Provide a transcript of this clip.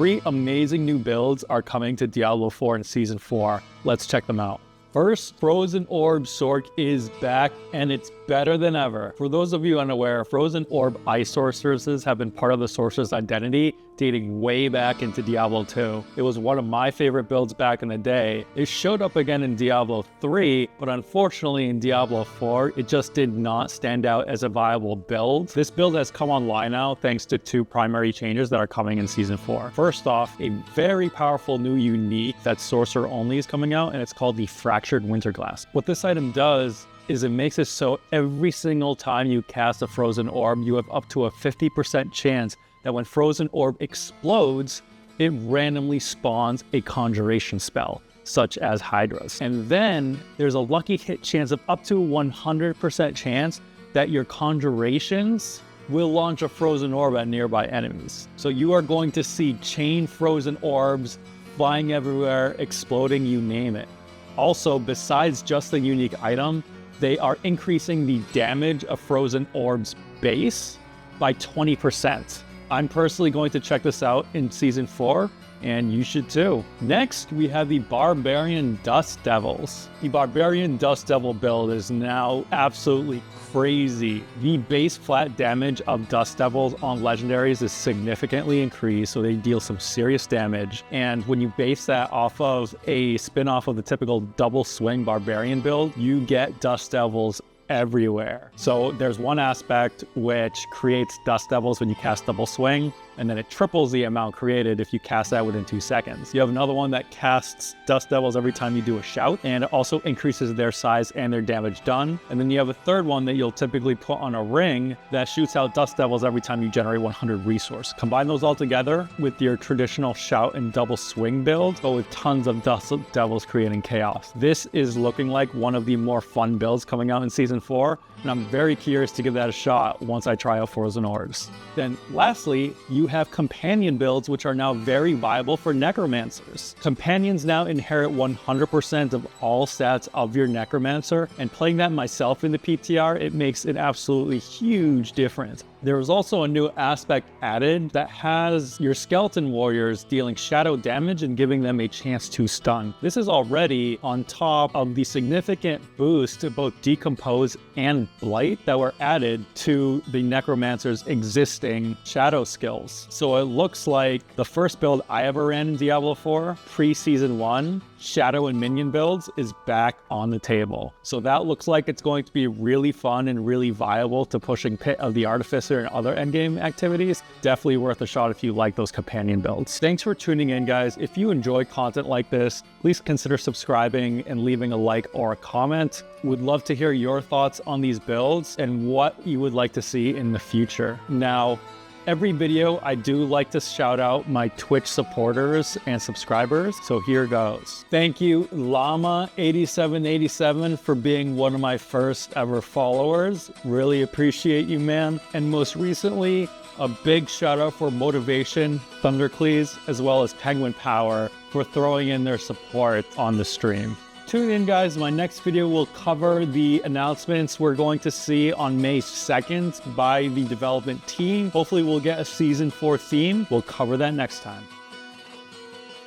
3 amazing new builds are coming to Diablo 4 in Season 4. Let's check them out. First, Frozen Orb Sorc is back, and it's better than ever. For those of you unaware, Frozen Orb Ice Sorceresses have been part of the Sorceress identity dating way back into Diablo 2. It was one of my favorite builds back in the day. It showed up again in Diablo 3, but unfortunately in Diablo 4, it just did not stand out as a viable build. This build has come online now thanks to 2 primary changes that are coming in Season 4. First off, a very powerful new unique that's Sorcerer only is coming out, and it's called the Fractured Winterglass. What this item does is it makes it so every single time you cast a Frozen Orb, you have up to a 50% chance that when Frozen Orb explodes, it randomly spawns a conjuration spell, such as Hydra's. And then there's a lucky hit chance of up to 100% chance that your conjurations will launch a Frozen Orb at nearby enemies. So you are going to see chain Frozen Orbs flying everywhere, exploding, you name it. Also, besides just the unique item, they are increasing the damage of Frozen Orb's base by 20%. I'm personally going to check this out in Season 4, and you should too. Next, we have the Barbarian Dust Devils. The Barbarian Dust Devil build is now absolutely crazy. The base flat damage of Dust Devils on legendaries is significantly increased, so they deal some serious damage. And when you base that off of a spin-off of the typical double swing Barbarian build, you get Dust Devils everywhere. So there's one aspect which creates Dust Devils when you cast double swing, and then it triples the amount created if you cast that within 2 seconds. You have another one that casts Dust Devils every time you do a shout, and it also increases their size and their damage done. And then you have a third one that you'll typically put on a ring that shoots out Dust Devils every time you generate 100 resource. Combine those all together with your traditional shout and double swing build, but with tons of Dust Devils creating chaos. This is looking like one of the more fun builds coming out in Season 4, and I'm very curious to give that a shot once I try out Frozen Orbs. Then lastly, you have companion builds, which are now very viable for Necromancers. Companions now inherit 100% of all stats of your Necromancer, and playing that myself in the PTR, it makes an absolutely huge difference. There is also a new aspect added that has your skeleton warriors dealing shadow damage and giving them a chance to stun. This is already on top of the significant boost to both Decompose and Blight that were added to the Necromancer's existing shadow skills. So it looks like the first build I ever ran in Diablo 4, pre-Season 1, Shadow and Minion builds, is back on the table. So that looks like it's going to be really fun and really viable to pushing Pit of the Artificer and other endgame activities. Definitely worth a shot if you like those companion builds. Thanks for tuning in, guys. If you enjoy content like this, please consider subscribing and leaving a like or a comment. Would love to hear your thoughts on these builds and what you would like to see in the future. Now, every video, I do like to shout out my Twitch supporters and subscribers, so here goes. Thank you, Llama8787, for being one of my first ever followers. Really appreciate you, man. And most recently, a big shout out for Motivation, Thundercleese, as well as Penguin Power for throwing in their support on the stream. Tune in, guys. My next video will cover the announcements we're going to see on May 2nd by the development team. Hopefully we'll get a Season 4 theme. We'll cover that next time.